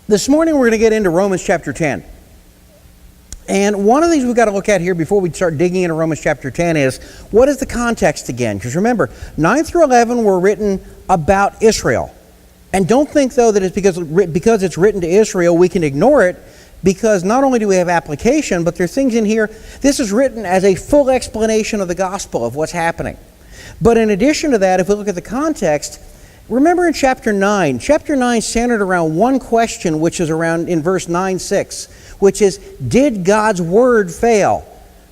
This morning we're going to get into Romans chapter 10. And one of the things we've got to look at here before we start digging into Romans chapter 10 is, what is the context again? Because remember, 9 through 11 were written about Israel. And don't think, though, that it's because it's written to Israel we can ignore it, because not only do we have application, but there are things in here. This is written as a full explanation of the gospel, of what's happening. But in addition to that, if we look at the context, remember in chapter 9 centered around one question, which is around in verse 9:6, which is, did God's word fail?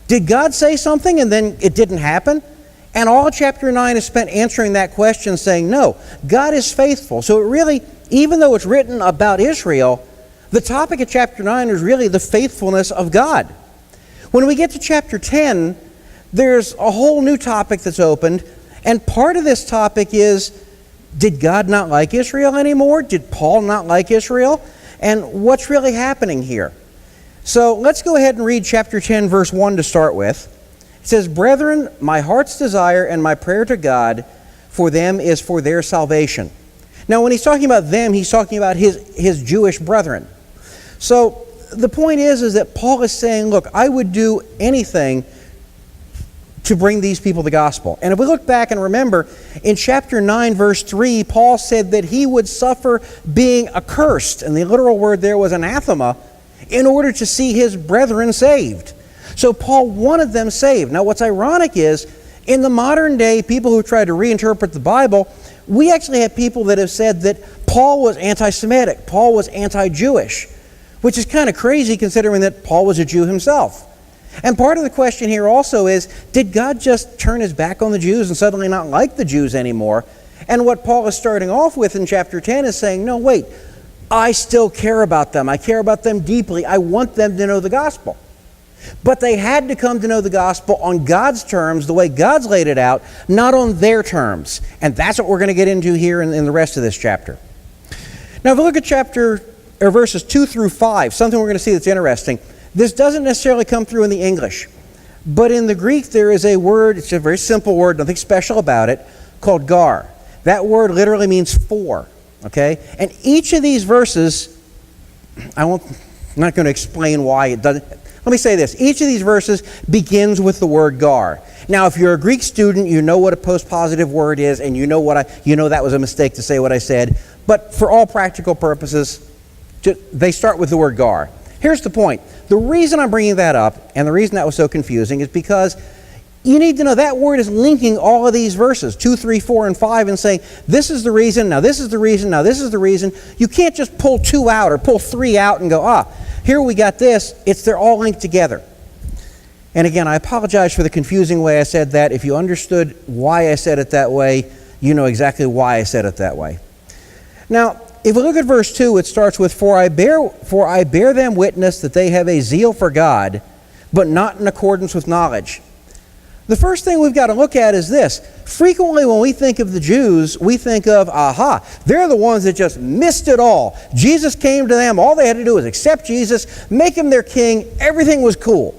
Did God say something and then it didn't happen? And all chapter 9 is spent answering that question, saying, no, God is faithful. So it really, even though it's written about Israel, the topic of chapter 9 is really the faithfulness of God. When we get to chapter 10, there's a whole new topic that's opened, and part of this topic is, did God not like Israel anymore? Did Paul not like Israel? And what's really happening here? So let's go ahead and read chapter 10, verse 1 to start with. It says, "Brethren, my heart's desire and my prayer to God for them is for their salvation." Now, when he's talking about them, he's talking about his Jewish brethren. So the point is that Paul is saying, look, I would do anything to bring these people the gospel. And if we look back and remember, in chapter 9, verse 3, Paul said that he would suffer being accursed, and the literal word there was anathema, in order to see his brethren saved. So Paul wanted them saved. Now what's ironic is, in the modern day, people who try to reinterpret the Bible, we actually have people that have said that Paul was anti-Semitic, Paul was anti-Jewish, which is kind of crazy considering that Paul was a Jew himself. And part of the question here also is, did God just turn his back on the Jews and suddenly not like the Jews anymore? And what Paul is starting off with in chapter 10 is saying, no, wait, I still care about them. I care about them deeply. I want them to know the gospel. But they had to come to know the gospel on God's terms, the way God's laid it out, not on their terms. And that's what we're going to get into here in the rest of this chapter. Now, if we look at verses 2 through 5, something we're going to see that's interesting. This doesn't necessarily come through in the English, but in the Greek there is a word, it's a very simple word, nothing special about it, called gar. That word literally means for, okay? And each of these verses, I'm not going to explain why it doesn't. Let me say this. Each of these verses begins with the word gar. Now, if you're a Greek student, you know what a postpositive word is, and you know that was a mistake to say what I said. But for all practical purposes, they start with the word gar. Here's the point. The reason I'm bringing that up, and the reason that was so confusing, is because you need to know that word is linking all of these verses, 2, 3, 4, and 5, and saying, this is the reason, now this is the reason, now this is the reason. You can't just pull 2 out or pull 3 out and go, here we got this. They're all linked together. And again, I apologize for the confusing way I said that. If you understood why I said it that way, you know exactly why I said it that way. Now, if we look at verse 2, it starts with, For I bear them witness that they have a zeal for God, but not in accordance with knowledge. The first thing we've got to look at is this. Frequently when we think of the Jews, we think of, they're the ones that just missed it all. Jesus came to them. All they had to do was accept Jesus, make him their king. Everything was cool.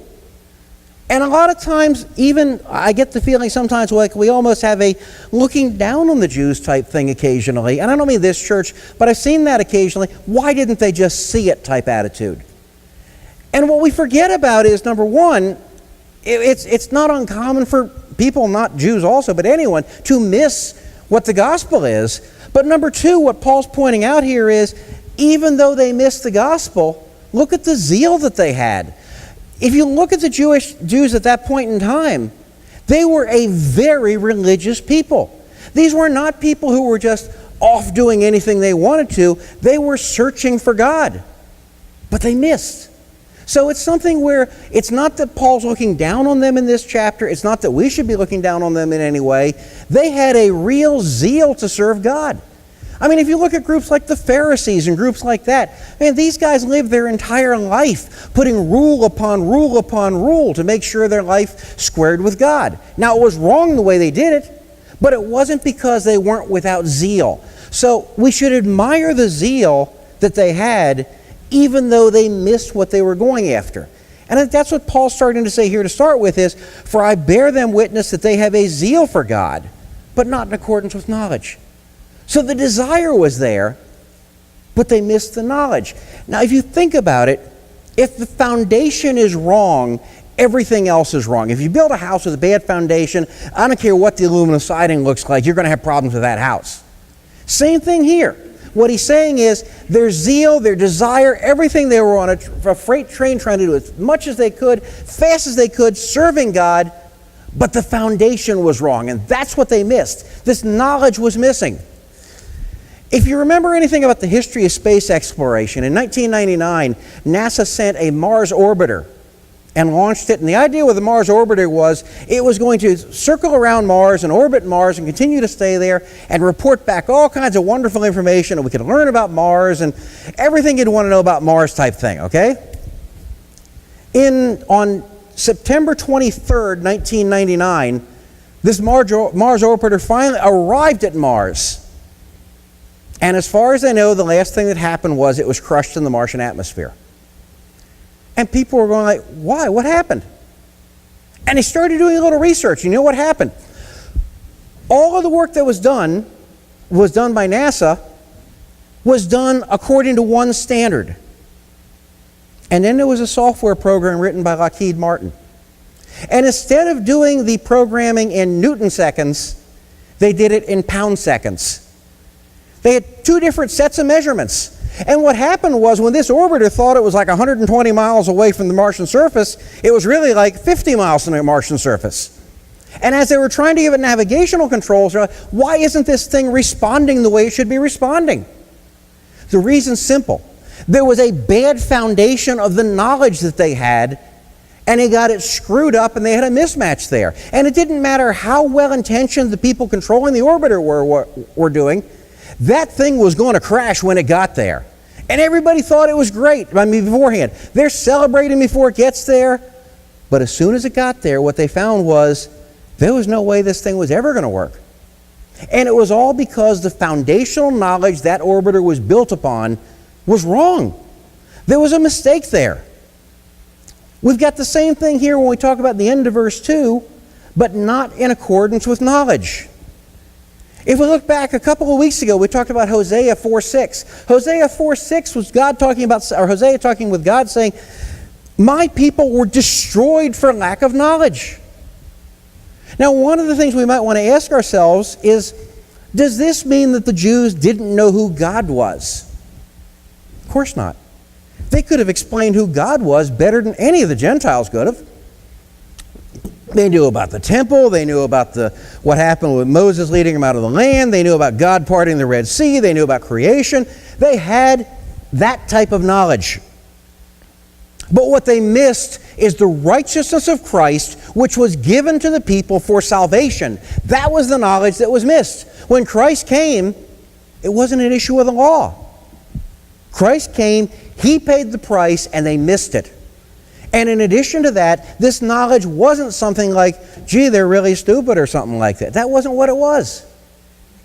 And a lot of times, even I get the feeling sometimes like we almost have a looking down on the Jews type thing occasionally. And I don't mean this church, but I've seen that occasionally. Why didn't they just see it type attitude? And what we forget about is, number one, it's not uncommon for people, not Jews also, but anyone, to miss what the gospel is. But number two, what Paul's pointing out here is, even though they missed the gospel, look at the zeal that they had. If you look at the Jews at that point in time, they were a very religious people. These were not people who were just off doing anything they wanted to. They were searching for God, but they missed. So it's something where it's not that Paul's looking down on them in this chapter. It's not that we should be looking down on them in any way. They had a real zeal to serve God. I mean, if you look at groups like the Pharisees and groups like that, man, these guys lived their entire life putting rule upon rule upon rule to make sure their life squared with God. Now, it was wrong the way they did it, but it wasn't because they weren't without zeal. So we should admire the zeal that they had, even though they missed what they were going after. And that's what Paul's starting to say here to start with is, For I bear them witness that they have a zeal for God, but not in accordance with knowledge. So the desire was there, but they missed the knowledge. Now, if you think about it, if the foundation is wrong, everything else is wrong. If you build a house with a bad foundation, I don't care what the aluminum siding looks like, you're going to have problems with that house. Same thing here. What he's saying is their zeal, their desire, everything, they were on a freight train trying to do as much as they could, fast as they could, serving God, but the foundation was wrong, and that's what they missed. This knowledge was missing. If you remember anything about the history of space exploration, in 1999, NASA sent a Mars orbiter and launched it. And the idea with the Mars orbiter was it was going to circle around Mars and orbit Mars and continue to stay there and report back all kinds of wonderful information, and we could learn about Mars and everything you'd want to know about Mars type thing, okay? On September 23rd, 1999, this Mars orbiter finally arrived at Mars. And as far as I know, the last thing that happened was it was crushed in the Martian atmosphere. And people were going like, why? What happened? And they started doing a little research. You know what happened? All of the work that was done by NASA, was done according to one standard. And then there was a software program written by Lockheed Martin. And instead of doing the programming in Newton seconds, they did it in pound seconds. They had two different sets of measurements. And what happened was when this orbiter thought it was like 120 miles away from the Martian surface, it was really like 50 miles from the Martian surface. And as they were trying to give it navigational controls, they're like, why isn't this thing responding the way it should be responding? The reason's simple. There was a bad foundation of the knowledge that they had, and they got it screwed up, and they had a mismatch there. And it didn't matter how well-intentioned the people controlling the orbiter were doing, that thing was going to crash when it got there. And everybody thought it was great, beforehand. They're celebrating before it gets there. But as soon as it got there, what they found was there was no way this thing was ever going to work. And it was all because the foundational knowledge that orbiter was built upon was wrong. There was a mistake there. We've got the same thing here when we talk about the end of verse 2, but not in accordance with knowledge. If we look back a couple of weeks ago, we talked about Hosea 4:6. Hosea 4:6 was Hosea talking with God saying, my people were destroyed for lack of knowledge. Now, one of the things we might want to ask ourselves is, does this mean that the Jews didn't know who God was? Of course not. They could have explained who God was better than any of the Gentiles could have. They knew about the temple. They knew about what happened with Moses leading them out of the land. They knew about God parting the Red Sea. They knew about creation. They had that type of knowledge. But what they missed is the righteousness of Christ, which was given to the people for salvation. That was the knowledge that was missed. When Christ came, it wasn't an issue of the law. Christ came, He paid the price, and they missed it. And in addition to that, this knowledge wasn't something like, gee, they're really stupid or something like that. That wasn't what it was.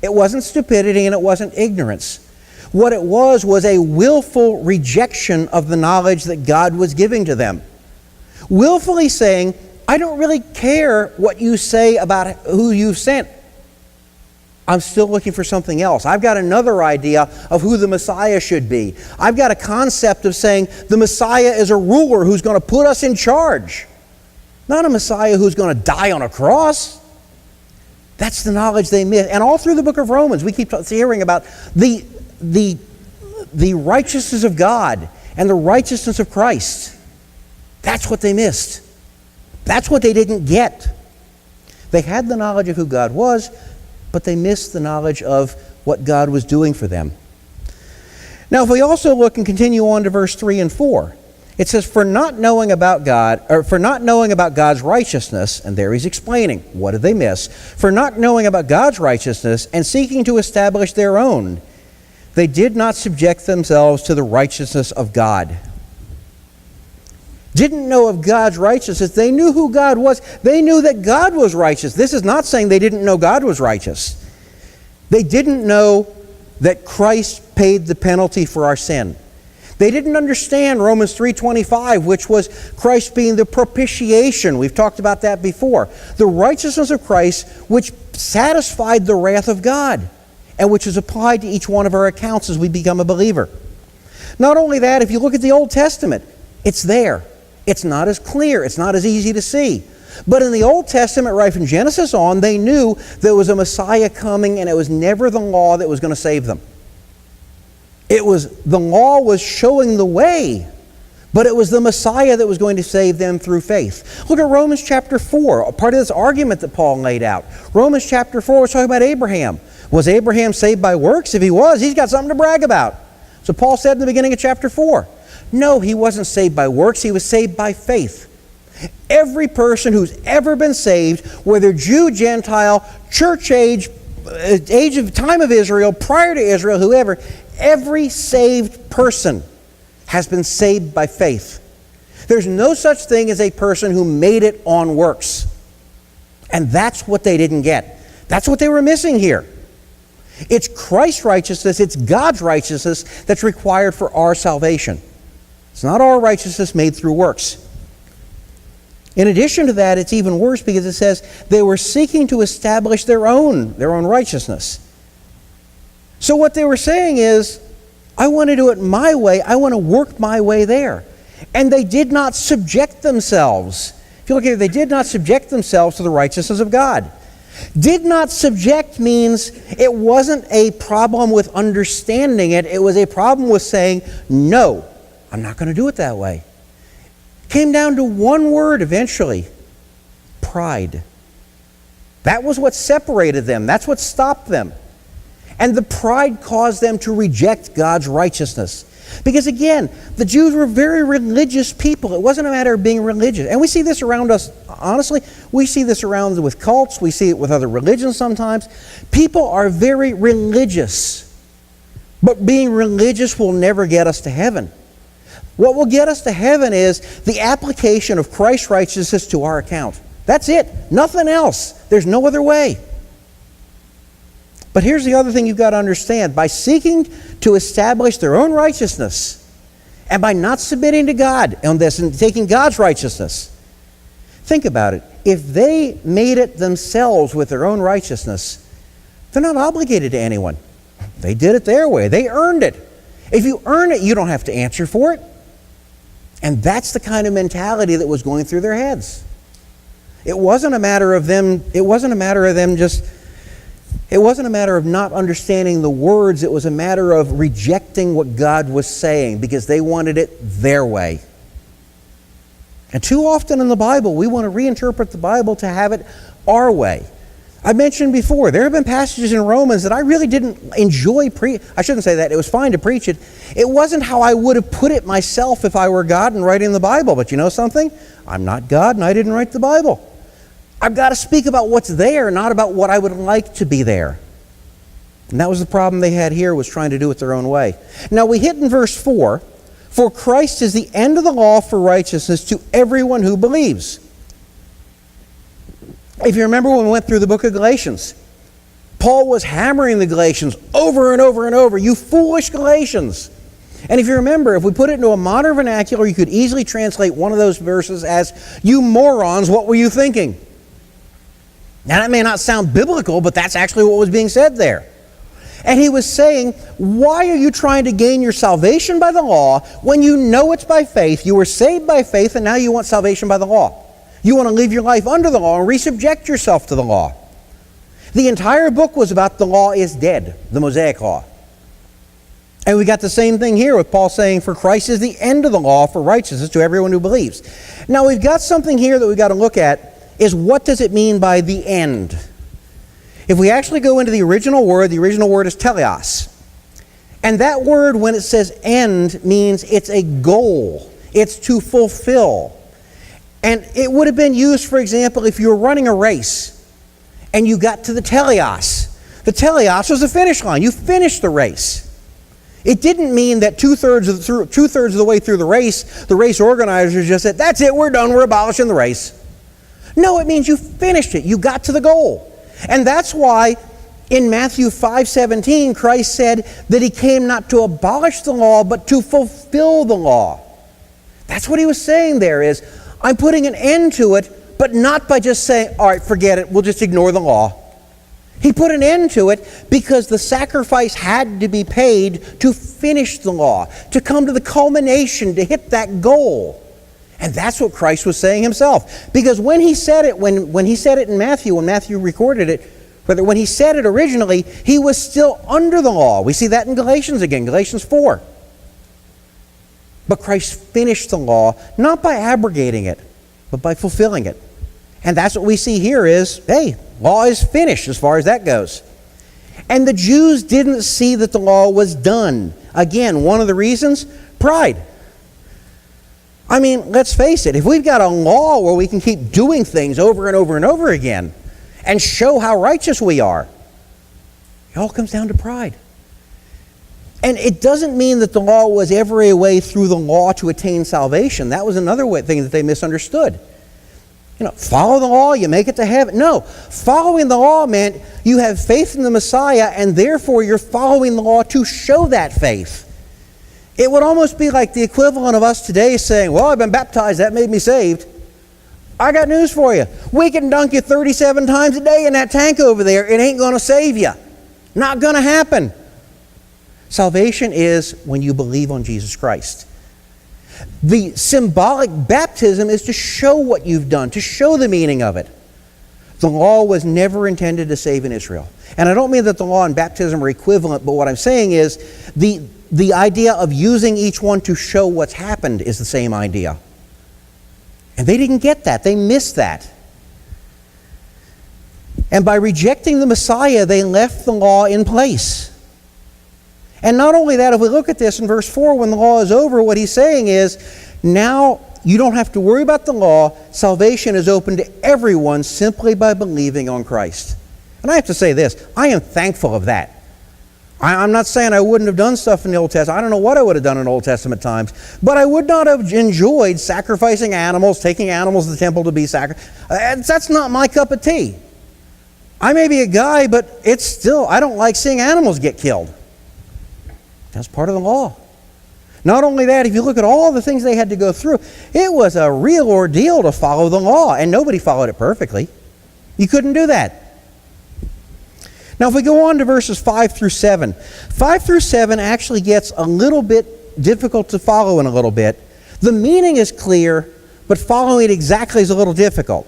It wasn't stupidity and it wasn't ignorance. What it was a willful rejection of the knowledge that God was giving to them. Willfully saying, I don't really care what you say about who you've sent. I'm still looking for something else. I've got another idea of who the Messiah should be. I've got a concept of saying the Messiah is a ruler who's going to put us in charge. Not a Messiah who's going to die on a cross. That's the knowledge they miss. And all through the book of Romans, we keep hearing about the righteousness of God and the righteousness of Christ. That's what they missed. That's what they didn't get. They had the knowledge of who God was, but they missed the knowledge of what God was doing for them. Now, if we also look and continue on to verse 3 and 4, it says, for not knowing about God's righteousness, and there he's explaining, what did they miss? For not knowing about God's righteousness and seeking to establish their own, they did not subject themselves to the righteousness of God. Didn't know of God's righteousness. They knew who God was. They knew that God was righteous. This is not saying they didn't know God was righteous. They didn't know that Christ paid the penalty for our sin. They didn't understand Romans 3:25, which was Christ being the propitiation. We've talked about that before. The righteousness of Christ, which satisfied the wrath of God. and which is applied to each one of our accounts as we become a believer. Not only that, if you look at the Old Testament, it's there. It's not as clear. It's not as easy to see. But in the Old Testament, right from Genesis on, they knew there was a Messiah coming, and it was never the law that was going to save them. The law was showing the way, but it was the Messiah that was going to save them through faith. Look at Romans chapter 4, a part of this argument that Paul laid out. Romans chapter 4 was talking about Abraham. Was Abraham saved by works? If he was, he's got something to brag about. So Paul said in the beginning of chapter 4, no, he wasn't saved by works, he was saved by faith. Every person who's ever been saved, whether Jew, Gentile, church age of time of Israel, prior to Israel, whoever, every saved person has been saved by faith. There's no such thing as a person who made it on works. And that's what they didn't get. That's what they were missing here. It's Christ's righteousness, it's God's righteousness that's required for our salvation. It's not our righteousness made through works. In addition to that, it's even worse because it says they were seeking to establish their own righteousness. So what they were saying is, I want to do it my way, I want to work my way there. And they did not subject themselves. If you look at it, they did not subject themselves to the righteousness of God. Did not subject means it wasn't a problem with understanding it, it was a problem with saying, no, I'm not going to do it that way. Came down to one word eventually, pride. That was what separated them. That's what stopped them. And the pride caused them to reject God's righteousness. Because again, the Jews were very religious people. It wasn't a matter of being religious. And we see this around us, honestly. We see this around with cults. We see it with other religions sometimes. People are very religious. But being religious will never get us to heaven. What will get us to heaven is the application of Christ's righteousness to our account. That's it. Nothing else. There's no other way. But here's the other thing you've got to understand. By seeking to establish their own righteousness, and by not submitting to God on this and taking God's righteousness, think about it. If they made it themselves with their own righteousness, they're not obligated to anyone. They did it their way. They earned it. If you earn it, you don't have to answer for it. And that's the kind of mentality that was going through their heads. It wasn't a matter of not understanding the words. It was a matter of rejecting what God was saying because they wanted it their way. And too often in the Bible, we want to reinterpret the Bible to have it our way. I mentioned before, there have been passages in Romans that I really didn't enjoy I shouldn't say that. It was fine to preach it. It wasn't how I would have put it myself if I were God and writing the Bible. But you know something? I'm not God and I didn't write the Bible. I've got to speak about what's there, not about what I would like to be there. And that was the problem they had here, was trying to do it their own way. Now we hit in verse 4, for Christ is the end of the law for righteousness to everyone who believes. If you remember when we went through the book of Galatians, Paul was hammering the Galatians over and over and over, you foolish Galatians. And if you remember, if we put it into a modern vernacular, you could easily translate one of those verses as, you morons, what were you thinking? Now that may not sound biblical, but that's actually what was being said there. And he was saying, why are you trying to gain your salvation by the law when you know it's by faith? You were saved by faith and now you want salvation by the law. You want to live your life under the law and resubject yourself to the law. The entire book was about the law is dead, the Mosaic law. And we got the same thing here with Paul saying, for Christ is the end of the law for righteousness to everyone who believes. Now we've got something here that we've got to look at, is what does it mean by the end? If we actually go into the original word is teleos. And that word, when it says end, means it's a goal. It's to fulfill. And it would have been used, for example, if you were running a race and you got to the teleos. The teleos was the finish line. You finished the race. It didn't mean that two-thirds of the way through the race organizers just said, that's it, we're done, we're abolishing the race. No, it means you finished it. You got to the goal. And that's why in Matthew 5:17, Christ said that he came not to abolish the law, but to fulfill the law. That's what he was saying there is, I'm putting an end to it, but not by just saying, all right, forget it, we'll just ignore the law. He put an end to it because the sacrifice had to be paid to finish the law, to come to the culmination, to hit that goal. And that's what Christ was saying himself. Because when he said it, when he said it in Matthew, when Matthew recorded it, when he said it originally, he was still under the law. We see that in Galatians again, Galatians 4. But Christ finished the law, not by abrogating it, but by fulfilling it. And that's what we see here is, hey, law is finished as far as that goes. And the Jews didn't see that the law was done. Again, one of the reasons, pride. I mean, let's face it, if we've got a law where we can keep doing things over and over and over again and show how righteous we are, it all comes down to pride. And it doesn't mean that the law was ever a way through the law to attain salvation. That was another thing that they misunderstood. Follow the law, you make it to heaven. No, following the law meant you have faith in the Messiah, and therefore you're following the law to show that faith. It would almost be like the equivalent of us today saying, well, I've been baptized, that made me saved. I got news for you. We can dunk you 37 times a day in that tank over there. It ain't going to save you. Not going to happen. Salvation is when you believe on Jesus Christ. The symbolic baptism is to show what you've done, to show the meaning of it. The law was never intended to save in Israel. And I don't mean that the law and baptism are equivalent, but what I'm saying is the idea of using each one to show what's happened is the same idea. And they didn't get that. They missed that. And by rejecting the Messiah, they left the law in place. And not only that, if we look at this in verse 4, when the law is over, what he's saying is, now you don't have to worry about the law. Salvation is open to everyone simply by believing on Christ. And I have to say this, I am thankful of that. I'm not saying I wouldn't have done stuff in the Old Testament. I don't know what I would have done in Old Testament times, but I would not have enjoyed sacrificing animals, taking animals to the temple to be sacrificed. That's not my cup of tea. I may be a guy, but it's still, I don't like seeing animals get killed. That's part of the law. Not only that, if you look at all the things they had to go through, it was a real ordeal to follow the law, and nobody followed it perfectly. You couldn't do that. Now, if we go on to verses 5 through 7, 5 through 7 actually gets a little bit difficult to follow in a little bit. The meaning is clear, but following it exactly is a little difficult.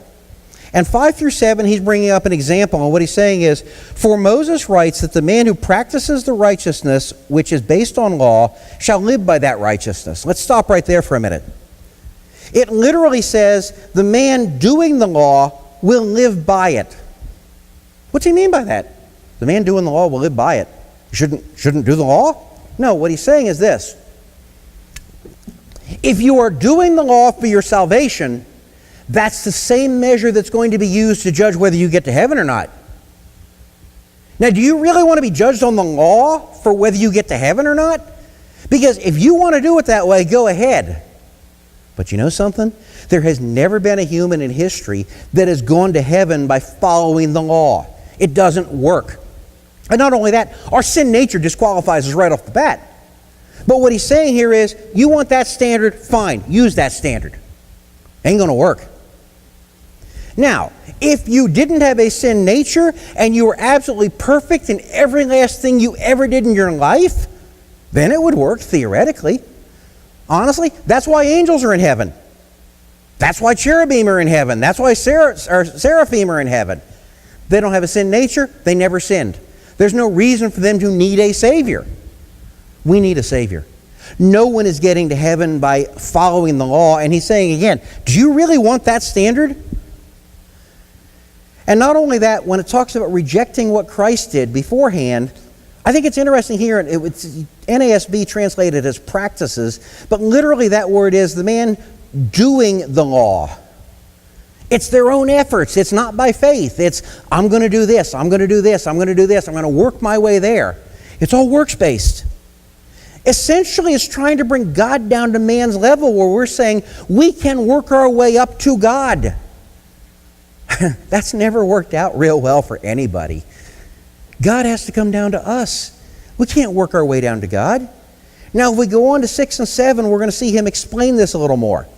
And 5 through 7, he's bringing up an example, and what he's saying is, for Moses writes that the man who practices the righteousness which is based on law shall live by that righteousness. Let's stop right there for a minute. It literally says the man doing the law will live by it. What's he mean by that? The man doing the law will live by it. You shouldn't do the law? No, what he's saying is this. If you are doing the law for your salvation, that's the same measure that's going to be used to judge whether you get to heaven or not. Now, do you really want to be judged on the law for whether you get to heaven or not? Because if you want to do it that way, go ahead. But you know something? There has never been a human in history that has gone to heaven by following the law. It doesn't work. And not only that, our sin nature disqualifies us right off the bat. But what he's saying here is, you want that standard? Fine, use that standard. Ain't going to work. Now, if you didn't have a sin nature and you were absolutely perfect in every last thing you ever did in your life, then it would work theoretically. Honestly, that's why angels are in heaven. That's why cherubim are in heaven. That's why seraphim are in heaven. They don't have a sin nature. They never sinned. There's no reason for them to need a Savior. We need a Savior. No one is getting to heaven by following the law. And he's saying again, do you really want that standard? And not only that, when it talks about rejecting what Christ did beforehand, I think it's interesting here, it's NASB translated as practices, but literally that word is the man doing the law. It's their own efforts. It's not by faith. It's, I'm going to do this, I'm going to do this, I'm going to do this, I'm going to work my way there. It's all works-based. Essentially, it's trying to bring God down to man's level where we're saying we can work our way up to God. That's never worked out real well for anybody. God has to come down to us. We can't work our way down to God. Now, if we go on to 6 and 7, we're going to see him explain this a little more.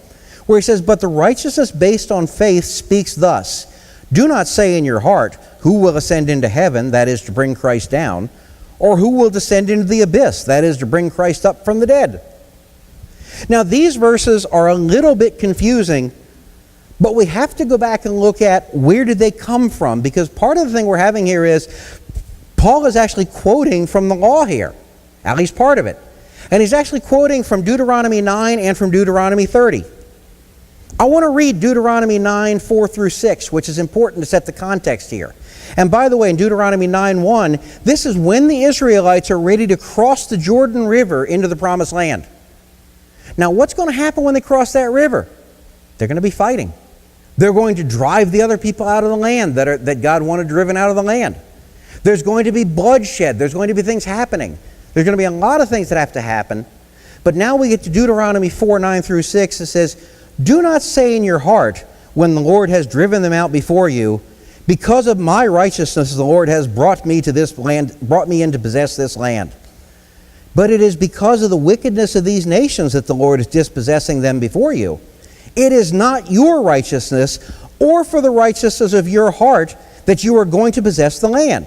Where he says, but the righteousness based on faith speaks thus, Do not say in your heart, who will ascend into heaven, that is to bring Christ down, or who will descend into the abyss, that is to bring Christ up from the dead. Now these verses are a little bit confusing, but we have to go back and look at where did they come from, because part of the thing we're having here is Paul is actually quoting from the law here, at least part of it. And he's actually quoting from Deuteronomy 9 and from Deuteronomy 30. I want to read Deuteronomy 9, 4 through 6, which is important to set the context here. And by the way, in Deuteronomy 9:1, this is when the Israelites are ready to cross the Jordan River into the Promised Land. Now, what's going to happen when they cross that river? They're going to be fighting. They're going to drive the other people out of the land that God wanted driven out of the land. There's going to be bloodshed. There's going to be things happening. There's going to be a lot of things that have to happen. But now we get to Deuteronomy 4, 9 through 6. It says, do not say in your heart, when the Lord has driven them out before you, because of my righteousness the Lord has brought me to this land, brought me in to possess this land. But it is because of the wickedness of these nations that the Lord is dispossessing them before you. It is not your righteousness or for the righteousness of your heart that you are going to possess the land.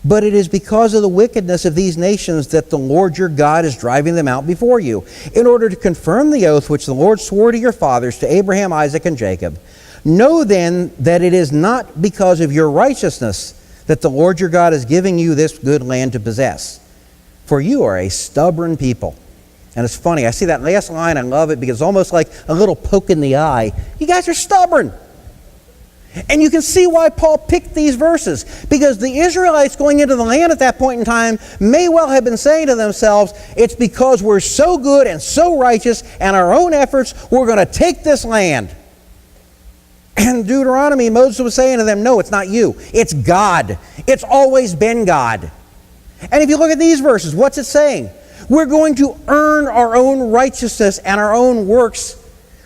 But it is because of the wickedness of these nations that the Lord your God is driving them out before you, in order to confirm the oath which the Lord swore to your fathers, to Abraham, Isaac, and Jacob. Know then that it is not because of your righteousness that the Lord your God is giving you this good land to possess. For you are a stubborn people. And it's funny, I see that last line, I love it, because it's almost like a little poke in the eye. You guys are stubborn. And you can see why Paul picked these verses, because the Israelites going into the land at that point in time may well have been saying to themselves, it's because we're so good and so righteous and our own efforts, we're going to take this land. And Deuteronomy, Moses was saying to them, no, it's not you, it's God. It's always been God. And if you look at these verses, what's it saying? We're going to earn our own righteousness and our own works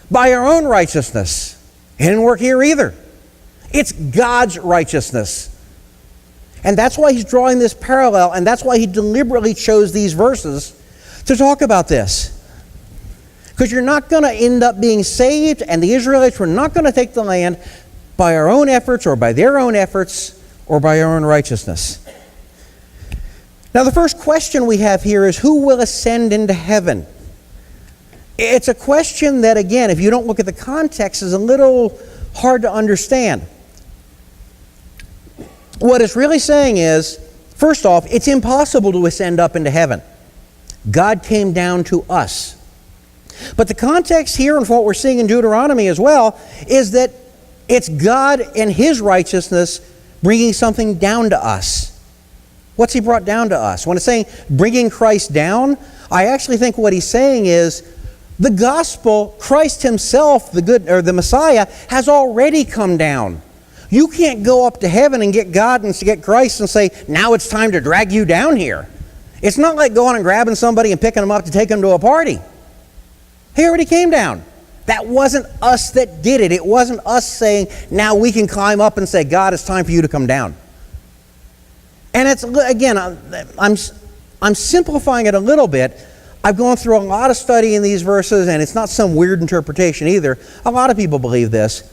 by our own righteousness. It didn't work here either. It's God's righteousness. And that's why he's drawing this parallel, and that's why he deliberately chose these verses to talk about this. Because you're not going to end up being saved, and the Israelites were not going to take the land by our own efforts or by their own efforts or by our own righteousness. Now the first question we have here is, who will ascend into heaven? It's a question that, again, if you don't look at the context, is a little hard to understand. What it's really saying is, first off, it's impossible to ascend up into heaven. God came down to us. But the context here, and what we're seeing in Deuteronomy as well, is that it's God and his righteousness bringing something down to us. What's he brought down to us? When it's saying bringing Christ down, I actually think what he's saying is the gospel, Christ himself, the Messiah, has already come down. You can't go up to heaven and get God and get Christ and say, now it's time to drag you down here. It's not like going and grabbing somebody and picking them up to take them to a party. He already came down. That wasn't us that did it. It wasn't us saying, now we can climb up and say, God, it's time for you to come down. And it's, again, I'm simplifying it a little bit. I've gone through a lot of study in these verses, and it's not some weird interpretation either. A lot of people believe this.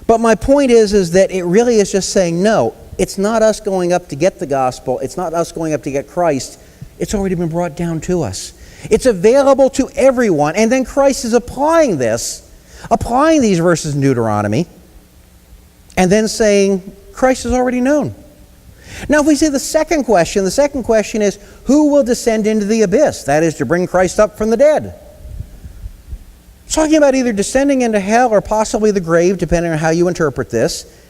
But my point is that it really is just saying, no, it's not us going up to get the gospel. It's not us going up to get Christ. It's already been brought down to us. It's available to everyone. And then Christ is applying these verses in Deuteronomy, and then saying, Christ is already known. Now, if we see the second question is, who will descend into the abyss? That is, to bring Christ up from the dead. It's talking about either descending into hell or possibly the grave, depending on how you interpret this.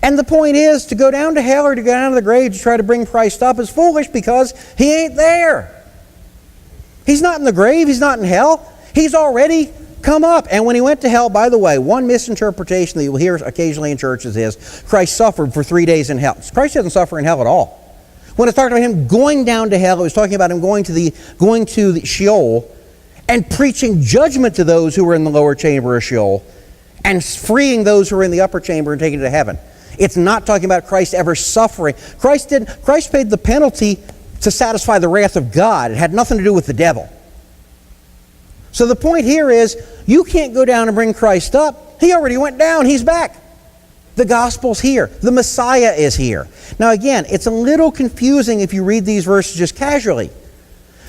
And the point is, to go down to hell or to go down to the grave to try to bring Christ up is foolish, because he ain't there. He's not in the grave. He's not in hell. He's already come up. And when he went to hell, by the way, one misinterpretation that you'll hear occasionally in churches is Christ suffered for 3 days in hell. Christ doesn't suffer in hell at all. When it's talking about him going down to hell, it was talking about him going to the Sheol and preaching judgment to those who were in the lower chamber of Sheol and freeing those who were in the upper chamber and taking it to heaven. It's not talking about Christ ever suffering. Christ paid the penalty to satisfy the wrath of God. It had nothing to do with the devil. So the point here is, you can't go down and bring Christ up. He already went down. He's back. The gospel's here. The Messiah is here. Now again, it's a little confusing if you read these verses just casually.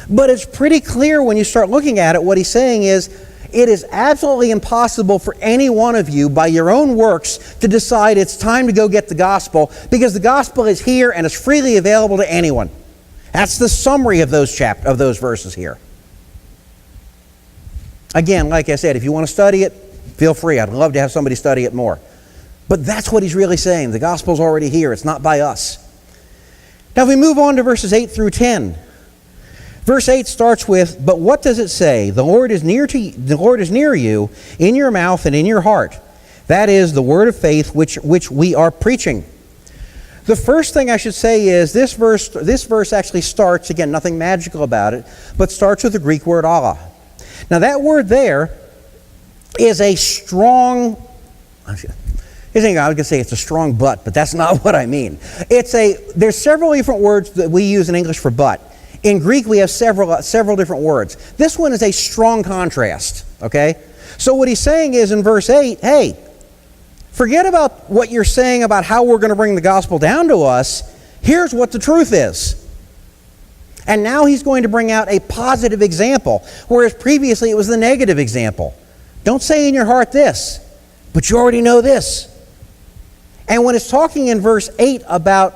But it's pretty clear when you start looking at it. What he's saying is, it is absolutely impossible for any one of you by your own works to decide it's time to go get the gospel, because the gospel is here and is freely available to anyone. That's the summary of those verses here. Again, like I said, if you want to study it, feel free. I'd love to have somebody study it more. But that's what he's really saying. The gospel's already here. It's not by us. Now if we move on to verses 8 through 10. Verse 8 starts with, "But what does it say? The Lord is near you, in your mouth and in your heart. That is the word of faith which we are preaching." The first thing I should say is this verse actually starts, again, nothing magical about it, but starts with the Greek word Allah. Now that word there is a strong, I was going to say it's a strong but that's not what I mean. There's several different words that we use in English for but. In Greek, we have several different words. This one is a strong contrast, okay? So what he's saying is in verse 8, hey, forget about what you're saying about how we're going to bring the gospel down to us. Here's what the truth is. And now he's going to bring out a positive example, whereas previously it was the negative example. Don't say in your heart this, but you already know this. And when it's talking in verse 8 about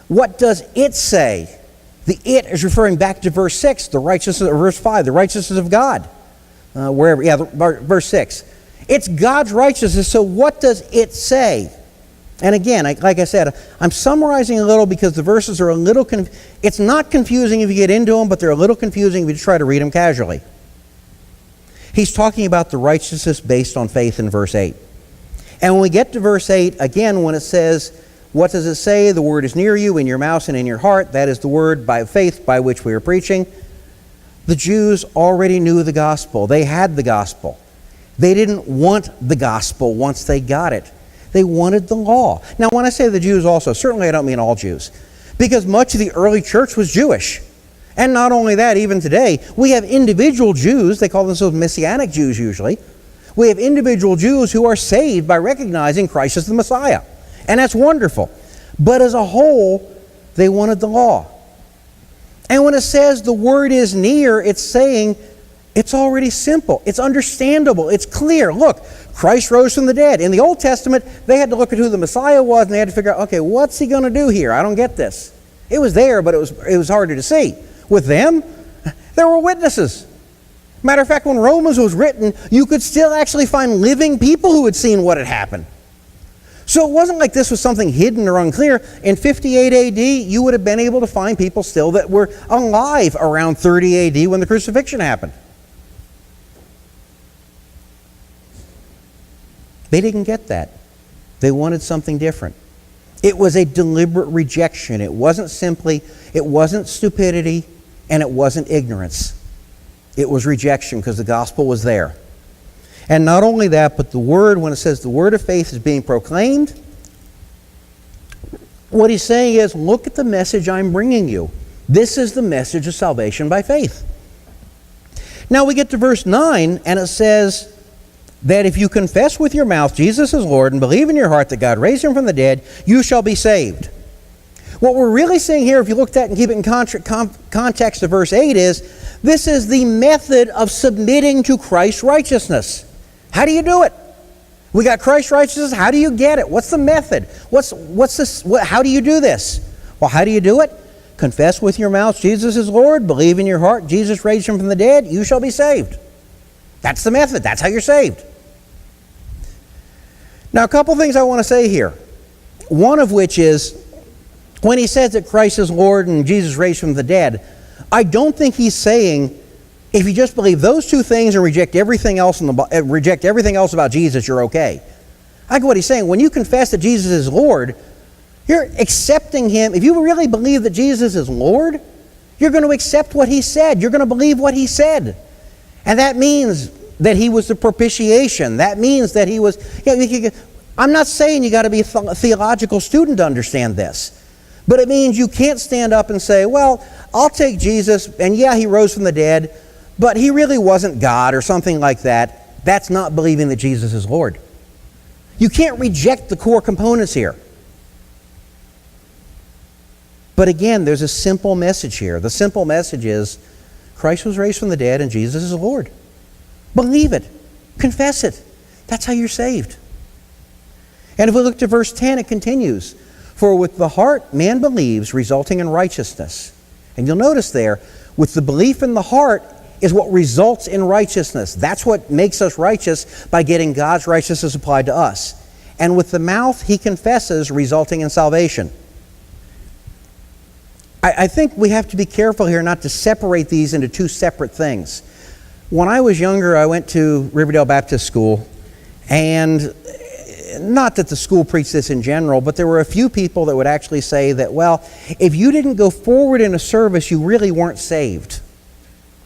what does it say, the it is referring back to verse 6, the righteousness, or verse 5, the righteousness of God. Verse 6. It's God's righteousness, so what does it say? And again, like I said, I'm summarizing a little because the verses are a little it's not confusing if you get into them, but they're a little confusing if you try to read them casually. He's talking about the righteousness based on faith in verse 8. And when we get to verse 8, again, when it says, what does it say? The word is near you, in your mouth and in your heart. That is the word by faith by which we are preaching. The Jews already knew the gospel. They had the gospel. They didn't want the gospel once they got it. They wanted the law. Now, when I say the Jews also, certainly I don't mean all Jews, because much of the early church was Jewish. And not only that, even today, we have individual Jews, they call themselves Messianic Jews usually. We have individual Jews who are saved by recognizing Christ as the Messiah. And that's wonderful. But as a whole, they wanted the law. And when it says the word is near, it's saying it's already simple. It's understandable. It's clear. Look, Christ rose from the dead. In the Old Testament, they had to look at who the Messiah was, and they had to figure out, okay, what's he going to do here? I don't get this. It was there, but it was harder to see. With them, there were witnesses. Matter of fact, when Romans was written, you could still actually find living people who had seen what had happened. So it wasn't like this was something hidden or unclear. In 58 AD, you would have been able to find people still that were alive around 30 AD when the crucifixion happened. They didn't get that. They wanted something different. It was a deliberate rejection. It wasn't stupidity, and it wasn't ignorance. It was rejection because the gospel was there. And not only that, but the word, when it says the word of faith is being proclaimed, what he's saying is, look at the message I'm bringing you. This is the message of salvation by faith. Now we get to verse 9, and it says that if you confess with your mouth Jesus is Lord and believe in your heart that God raised him from the dead, you shall be saved. What we're really saying here, if you looked at and keep it in context of verse 8, is this is the method of submitting to Christ's righteousness. How do you do it? We got Christ's righteousness. How do you get it? What's the method? How do you do this? Well, how do you do it? Confess with your mouth Jesus is Lord. Believe in your heart Jesus raised him from the dead. You shall be saved. That's the method. That's how you're saved. Now, a couple things I want to say here. One of which is, when he says that Christ is Lord and Jesus raised from the dead, I don't think he's saying, if you just believe those two things and reject everything else about Jesus, you're okay. I think what he's saying, when you confess that Jesus is Lord, you're accepting him. If you really believe that Jesus is Lord, you're going to accept what he said. You're going to believe what he said. And that means that he was the propitiation. That means that he was... I'm not saying you got to be a theological student to understand this. But it means you can't stand up and say, well, I'll take Jesus, and yeah, he rose from the dead, but he really wasn't God or something like that. That's not believing that Jesus is Lord. You can't reject the core components here. But again, there's a simple message here. The simple message is Christ was raised from the dead and Jesus is Lord. Believe it. Confess it. That's how you're saved. And if we look to verse 10, it continues. For with the heart man believes, resulting in righteousness. And you'll notice there, with the belief in the heart is what results in righteousness. That's what makes us righteous, by getting God's righteousness applied to us. And with the mouth he confesses, resulting in salvation. I think we have to be careful here not to separate these into two separate things. When I was younger, I went to Riverdale Baptist School, and not that the school preached this in general, but there were a few people that would actually say that, well, if you didn't go forward in a service, you really weren't saved.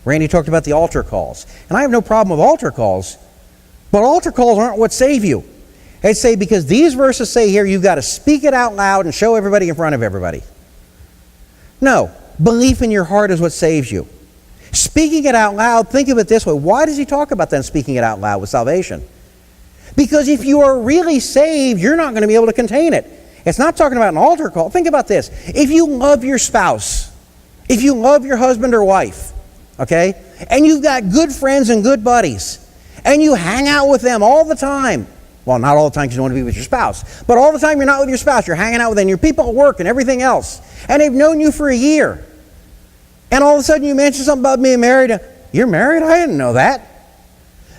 Randy talked about the altar calls. And I have no problem with altar calls, but altar calls aren't what save you. They say, because these verses say here, you've got to speak it out loud and show everybody in front of everybody. No, belief in your heart is what saves you. Speaking it out loud, think of it this way. Why does he talk about then speaking it out loud with salvation? Because if you are really saved, you're not going to be able to contain it. It's not talking about an altar call. Think about this. If you love your spouse, if you love your husband or wife, okay, and you've got good friends and good buddies, and you hang out with them all the time, well, not all the time because you want to be with your spouse, but all the time you're not with your spouse, you're hanging out with them, your people at work and everything else, and they've known you for a year, and all of a sudden you mention something about being married. You're married? I didn't know that.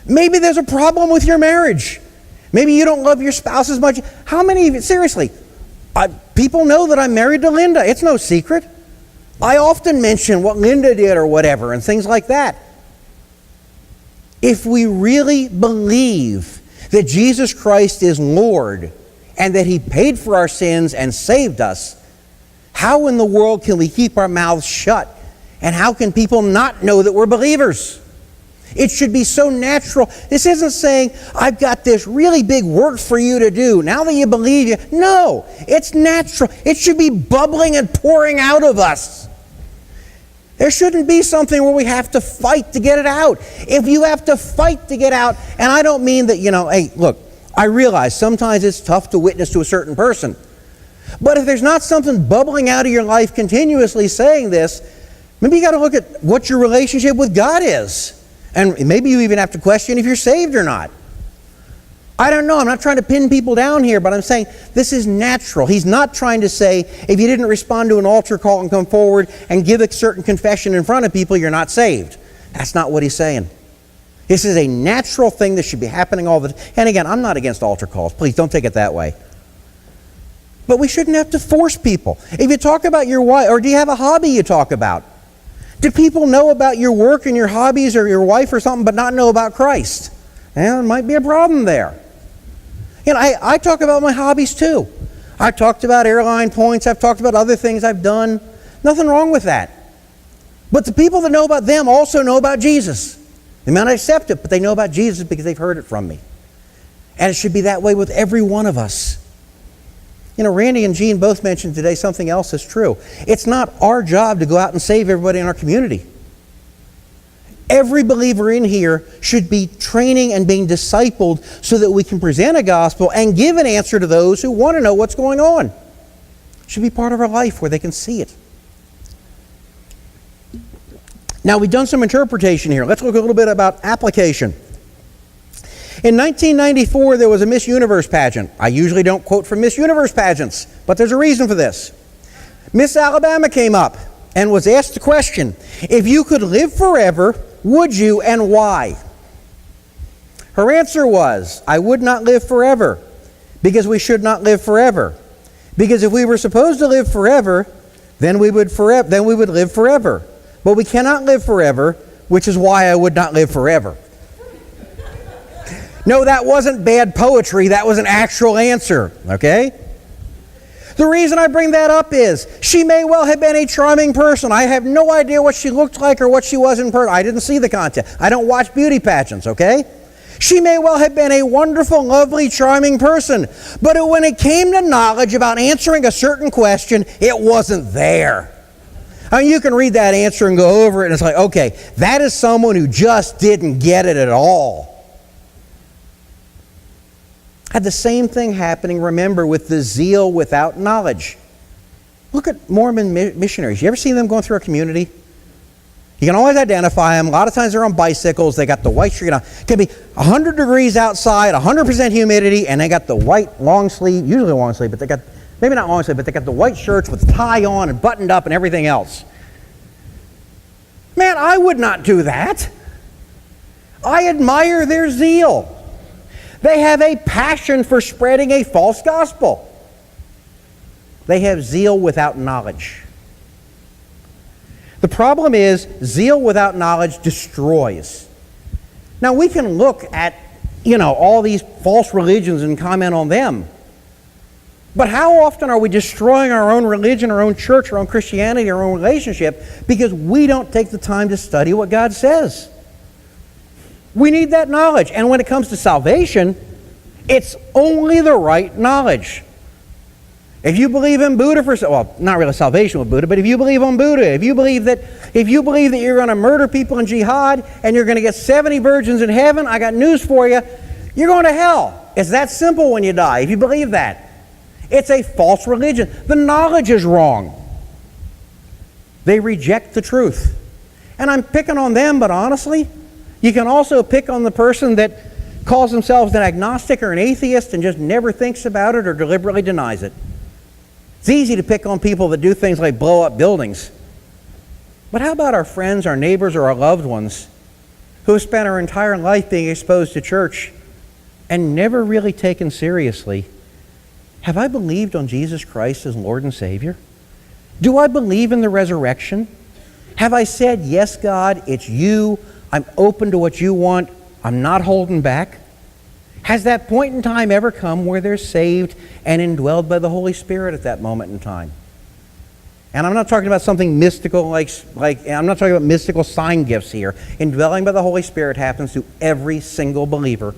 Maybe there's a problem with your marriage. Maybe you don't love your spouse as much. How many of you, seriously, people know that I'm married to Linda. It's no secret. I often mention what Linda did or whatever and things like that. If we really believe that Jesus Christ is Lord and that he paid for our sins and saved us, how in the world can we keep our mouths shut? And how can people not know that we're believers? It should be so natural. This isn't saying, I've got this really big work for you to do. Now that you believe you. No, it's natural. It should be bubbling and pouring out of us. There shouldn't be something where we have to fight to get it out. If you have to fight to get out, and I don't mean that, hey, look, I realize sometimes it's tough to witness to a certain person. But if there's not something bubbling out of your life continuously saying this, maybe you got to look at what your relationship with God is. And maybe you even have to question if you're saved or not. I don't know. I'm not trying to pin people down here, but I'm saying this is natural. He's not trying to say if you didn't respond to an altar call and come forward and give a certain confession in front of people, you're not saved. That's not what he's saying. This is a natural thing that should be happening all the time. And again, I'm not against altar calls. Please don't take it that way. But we shouldn't have to force people. If you talk about your wife, or do you have a hobby you talk about? Do people know about your work and your hobbies or your wife or something but not know about Christ? Well, there might be a problem there. I talk about my hobbies too. I've talked about airline points. I've talked about other things I've done. Nothing wrong with that. But the people that know about them also know about Jesus. They may not accept it, but they know about Jesus because they've heard it from me. And it should be that way with every one of us. Randy and Jean both mentioned today something else that's true. It's not our job to go out and save everybody in our community. Every believer in here should be training and being discipled so that we can present a gospel and give an answer to those who want to know what's going on. It should be part of our life where they can see it. Now, we've done some interpretation here. Let's look a little bit about application. In 1994, there was a Miss Universe pageant. I usually don't quote from Miss Universe pageants, but there's a reason for this. Miss Alabama came up and was asked the question, if you could live forever, would you, and why? Her answer was, I would not live forever, because we should not live forever. Because if we were supposed to live forever, then we would live forever. But we cannot live forever, which is why I would not live forever. No, that wasn't bad poetry. That was an actual answer, okay? The reason I bring that up is she may well have been a charming person. I have no idea what she looked like or what she was in person. I didn't see the contest. I don't watch beauty pageants, okay? She may well have been a wonderful, lovely, charming person. But when it came to knowledge about answering a certain question, it wasn't there. I mean, you can read that answer and go over it, and it's like, okay, that is someone who just didn't get it at all. Had the same thing happening, remember, with the zeal without knowledge. Look at Mormon missionaries. You ever seen them going through a community? You can always identify them. A lot of times they're on bicycles. They got the white shirt on. It can be 100 degrees outside, 100% humidity, and they got the white long sleeve, usually long sleeve, but they got, maybe not long sleeve, but they got the white shirts with tie on and buttoned up and everything else. Man, I would not do that. I admire their zeal. They have a passion for spreading a false gospel. They have zeal without knowledge. The problem is, zeal without knowledge destroys. Now, we can look at, all these false religions and comment on them. But how often are we destroying our own religion, our own church, our own Christianity, our own relationship because we don't take the time to study what God says? We need that knowledge. And when it comes to salvation, it's only the right knowledge. If you believe in Buddha not really salvation with Buddha, but if you believe on Buddha, if you believe that you're going to murder people in jihad and you're going to get 70 virgins in heaven, I got news for you. You're going to hell. It's that simple when you die, if you believe that. It's a false religion. The knowledge is wrong. They reject the truth. And I'm picking on them, but honestly, you can also pick on the person that calls themselves an agnostic or an atheist and just never thinks about it or deliberately denies it. It's easy to pick on people that do things like blow up buildings. But how about our friends, our neighbors, or our loved ones who have spent our entire life being exposed to church and never really taken seriously, have I believed on Jesus Christ as Lord and Savior? Do I believe in the resurrection? Have I said, yes, God, it's you. I'm open to what you want. I'm not holding back. Has that point in time ever come where they're saved and indwelled by the Holy Spirit at that moment in time? And I'm not talking about something mystical like I'm not talking about mystical sign gifts here. Indwelling by the Holy Spirit happens to every single believer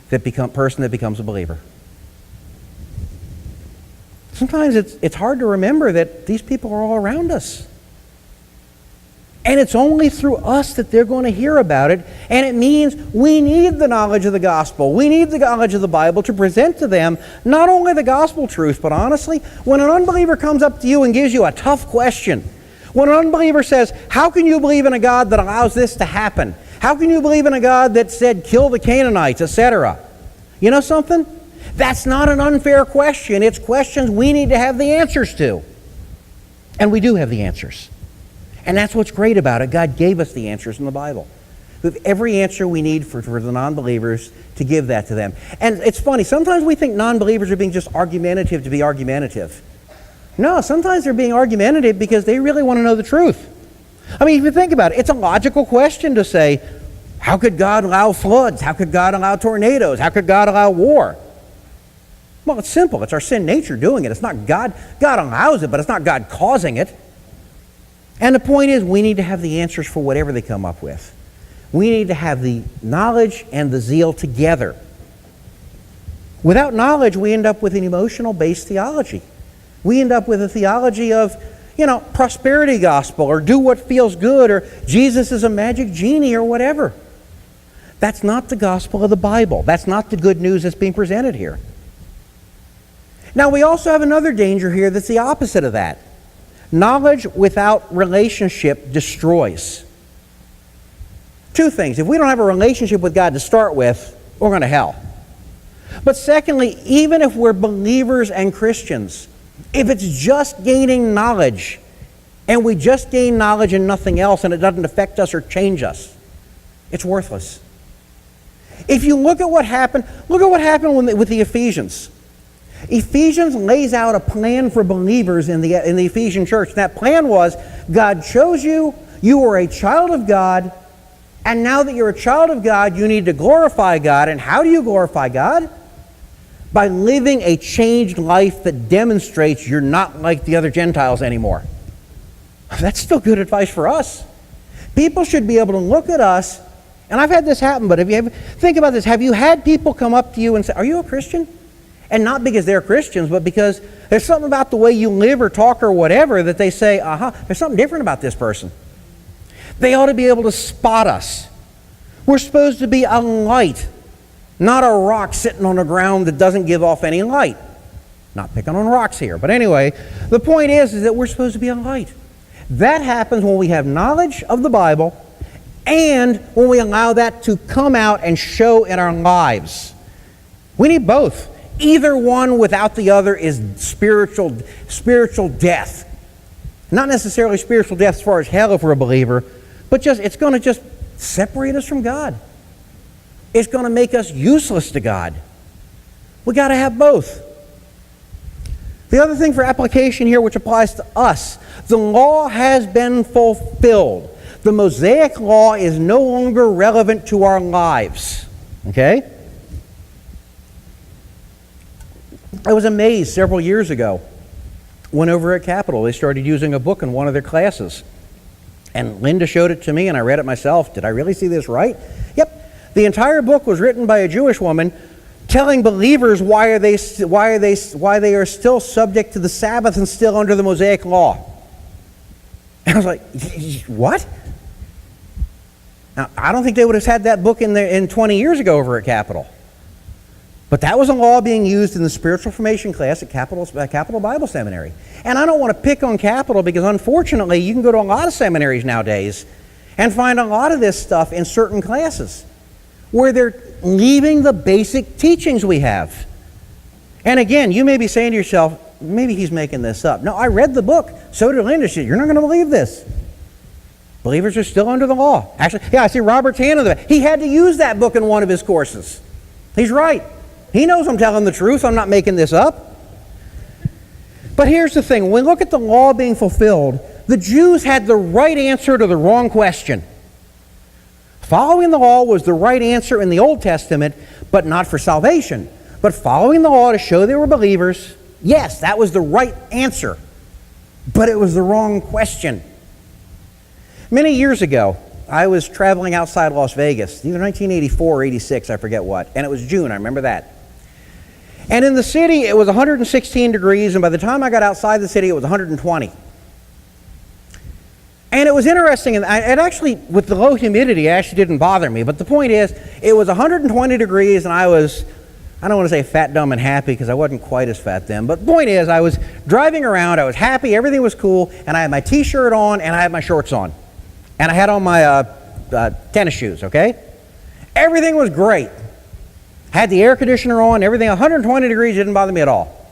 person that becomes a believer. Sometimes it's hard to remember that these people are all around us. And it's only through us that they're going to hear about it. And it means we need the knowledge of the gospel. We need the knowledge of the Bible to present to them not only the gospel truth, but honestly, when an unbeliever comes up to you and gives you a tough question, when an unbeliever says, how can you believe in a God that allows this to happen? How can you believe in a God that said, kill the Canaanites, etc.? You know something? That's not an unfair question. It's questions we need to have the answers to. And we do have the answers. And that's what's great about it. God gave us the answers in the Bible. We have every answer we need for the non-believers to give that to them. And it's funny, sometimes we think non-believers are being just argumentative to be argumentative. No, sometimes they're being argumentative because they really want to know the truth. I mean, if you think about it, it's a logical question to say, how could God allow floods? How could God allow tornadoes? How could God allow war? Well, it's simple. It's our sin nature doing it. It's not God. God allows it, but it's not God causing it. And the point is, we need to have the answers for whatever they come up with. We need to have the knowledge and the zeal together. Without knowledge, we end up with an emotional-based theology. We end up with a theology of, prosperity gospel, or do what feels good, or Jesus is a magic genie, or whatever. That's not the gospel of the Bible. That's not the good news that's being presented here. Now, we also have another danger here that's the opposite of that. Knowledge without relationship destroys. Two things. If we don't have a relationship with God to start with, we're going to hell. But secondly, even if we're believers and Christians, if it's just gaining knowledge, and we just gain knowledge and nothing else, and it doesn't affect us or change us, it's worthless. If you look at what happened with the Ephesians. Ephesians lays out a plan for believers in the Ephesian church. That plan was, God chose you, you were a child of God, and now that you're a child of God, you need to glorify God. And how do you glorify God? By living a changed life that demonstrates you're not like the other Gentiles anymore. That's still good advice for us. People should be able to look at us, and I've had this happen, but think about this. Have you had people come up to you and say, are you a Christian? And not because they're Christians, but because there's something about the way you live or talk or whatever that they say, there's something different about this person. They ought to be able to spot us. We're supposed to be a light not a rock sitting on the ground that doesn't give off any light. Not picking on rocks here, but anyway, the point is that we're supposed to be a light. That happens when we have knowledge of the Bible and when we allow that to come out and show in our lives. We need both. Either one without the other is spiritual death. Not necessarily spiritual death as far as hell if we're a believer, but it's going to just separate us from God. It's going to make us useless to God. We got to have both. The other thing for application here, which applies to us, the law has been fulfilled. The Mosaic law is no longer relevant to our lives. Okay? I was amazed several years ago when over at Capitol they started using a book in one of their classes. And Linda showed it to me and I read it myself. Did I really see this right? Yep. The entire book was written by a Jewish woman telling believers why they are still subject to the Sabbath and still under the Mosaic law. And I was like, what? Now, I don't think they would have had that book in 20 years ago over at Capitol. But that was a law being used in the spiritual formation class at Capitol Bible Seminary. And I don't want to pick on Capitol because unfortunately you can go to a lot of seminaries nowadays and find a lot of this stuff in certain classes where they're leaving the basic teachings we have. And again, you may be saying to yourself, maybe he's making this up. No, I read the book. So did Linda. She said, you're not going to believe this. Believers are still under the law. Actually, yeah, I see Robert's hand on the back. He had to use that book in one of his courses. He's right. He knows I'm telling the truth. I'm not making this up. But here's the thing. When we look at the law being fulfilled, the Jews had the right answer to the wrong question. Following the law was the right answer in the Old Testament, but not for salvation. But following the law to show they were believers, yes, that was the right answer. But it was the wrong question. Many years ago, I was traveling outside Las Vegas, either 1984 or 86, I forget what, and it was June, I remember that. And in the city, it was 116 degrees, and by the time I got outside the city, it was 120. And it was interesting, and it actually, with the low humidity, it actually didn't bother me. But the point is, it was 120 degrees, and I don't want to say fat, dumb, and happy, because I wasn't quite as fat then. But the point is, I was driving around, I was happy, everything was cool, and I had my t-shirt on, and I had my shorts on. And I had on my tennis shoes, okay? Everything was great. Had the air conditioner on, everything, 120 degrees didn't bother me at all.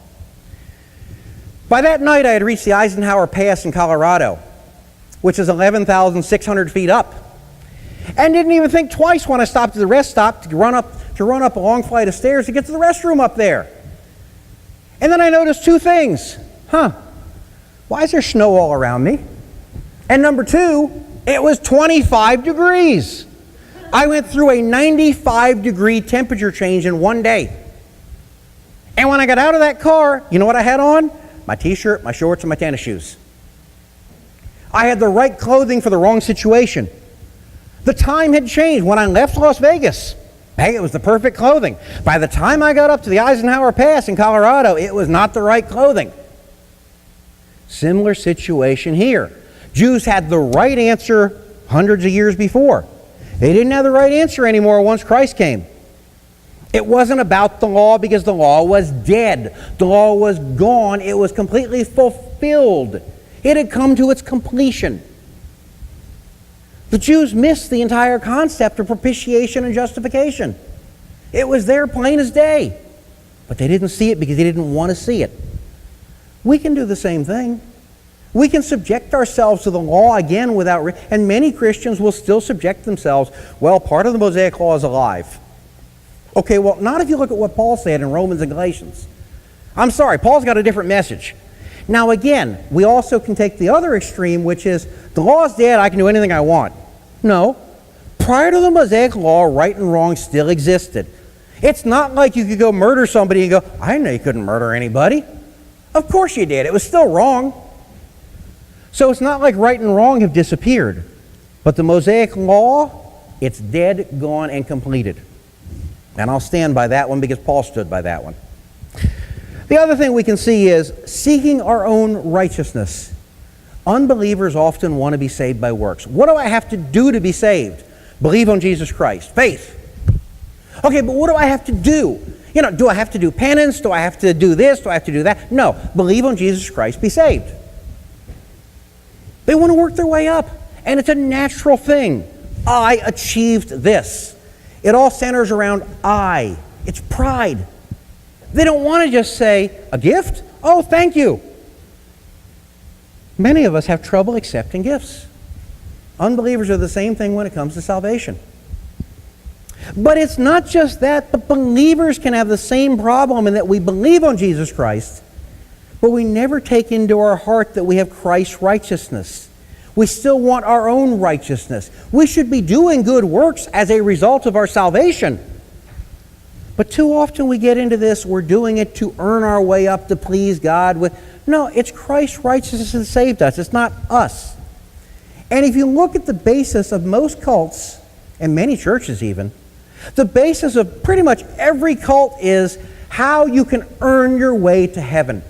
By that night, I had reached the Eisenhower Pass in Colorado, which is 11,600 feet up. And didn't even think twice when I stopped at the rest stop to run up a long flight of stairs to get to the restroom up there. And then I noticed two things. Why is there snow all around me? And number two, it was 25 degrees. I went through a 95-degree temperature change in one day. And when I got out of that car, you know what I had on? My t-shirt, my shorts, and my tennis shoes. I had the right clothing for the wrong situation. The time had changed. When I left Las Vegas, hey, it was the perfect clothing. By the time I got up to the Eisenhower Pass in Colorado, it was not the right clothing. Similar situation here. Jews had the right answer hundreds of years before. They didn't have the right answer anymore once Christ came. It wasn't about the law because the law was dead. The law was gone. It was completely fulfilled. It had come to its completion. The Jews missed the entire concept of propitiation and justification. It was there plain as day. But they didn't see it because they didn't want to see it. We can do the same thing. We can subject ourselves to the law again and many Christians will still subject themselves. Well, part of the Mosaic law is alive. Okay, well, not if you look at what Paul said in Romans and Galatians. I'm sorry, Paul's got a different message. Now again, we also can take the other extreme, which is the law is dead, I can do anything I want. No. Prior to the Mosaic law, right and wrong still existed. It's not like you could go murder somebody and go, I didn't know you couldn't murder anybody. Of course you did. It was still wrong. So it's not like right and wrong have disappeared. But the Mosaic law, it's dead, gone, and completed. And I'll stand by that one because Paul stood by that one. The other thing we can see is seeking our own righteousness. Unbelievers often want to be saved by works. What do I have to do to be saved? Believe on Jesus Christ. Faith. Okay, but what do I have to do? Do I have to do penance? Do I have to do this? Do I have to do that? No. Believe on Jesus Christ, be saved. They want to work their way up, and it's a natural thing. I achieved this. It all centers around I. It's pride. They don't want to just say, a gift? Oh, thank you. Many of us have trouble accepting gifts. Unbelievers are the same thing when it comes to salvation. But it's not just that. The believers can have the same problem in that we believe on Jesus Christ, but we never take into our heart that we have Christ's righteousness. We still want our own righteousness. We should be doing good works as a result of our salvation. But too often we get into this, we're doing it to earn our way up to please God. No, it's Christ's righteousness that saved us. It's not us. And if you look at the basis of most cults, and many churches even, the basis of pretty much every cult is how you can earn your way to heaven.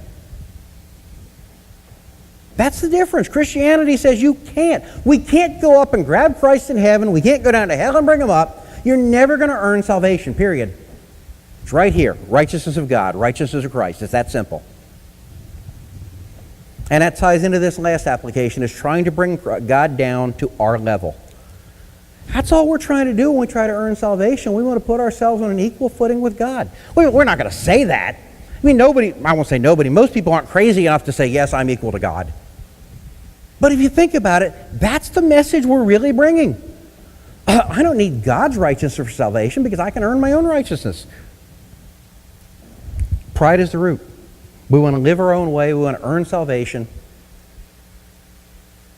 That's the difference. Christianity says you can't. We can't go up and grab Christ in heaven. We can't go down to hell and bring him up. You're never going to earn salvation, period. It's right here. Righteousness of God, righteousness of Christ. It's that simple. And that ties into this last application, is trying to bring God down to our level. That's all we're trying to do when we try to earn salvation. We want to put ourselves on an equal footing with God. We're not going to say that. I mean, I won't say nobody. Most people aren't crazy enough to say, yes, I'm equal to God. But if you think about it, that's the message we're really bringing. I don't need God's righteousness for salvation because I can earn my own righteousness. Pride is the root. We want to live our own way. We want to earn salvation.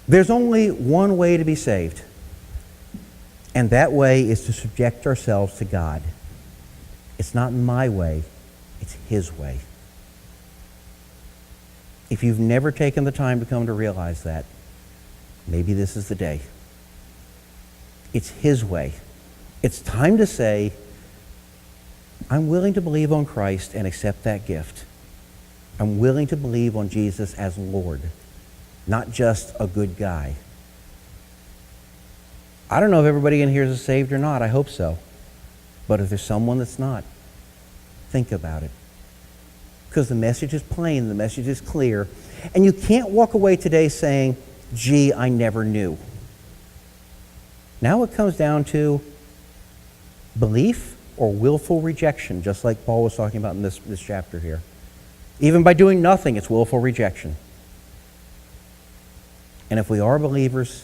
There's only one way to be saved. And that way is to subject ourselves to God. It's not my way. It's His way. If you've never taken the time to come to realize that, maybe this is the day. It's His way. It's time to say, I'm willing to believe on Christ and accept that gift. I'm willing to believe on Jesus as Lord, not just a good guy. I don't know if everybody in here is saved or not. I hope so. But if there's someone that's not, think about it. Because the message is plain, the message is clear. And you can't walk away today saying, gee, I never knew. Now it comes down to belief or willful rejection, just like Paul was talking about in this chapter here. Even by doing nothing, it's willful rejection. And if we are believers,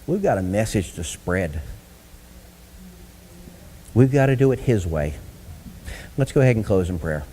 we've got a message to spread. We've got to do it His way. Let's go ahead and close in prayer.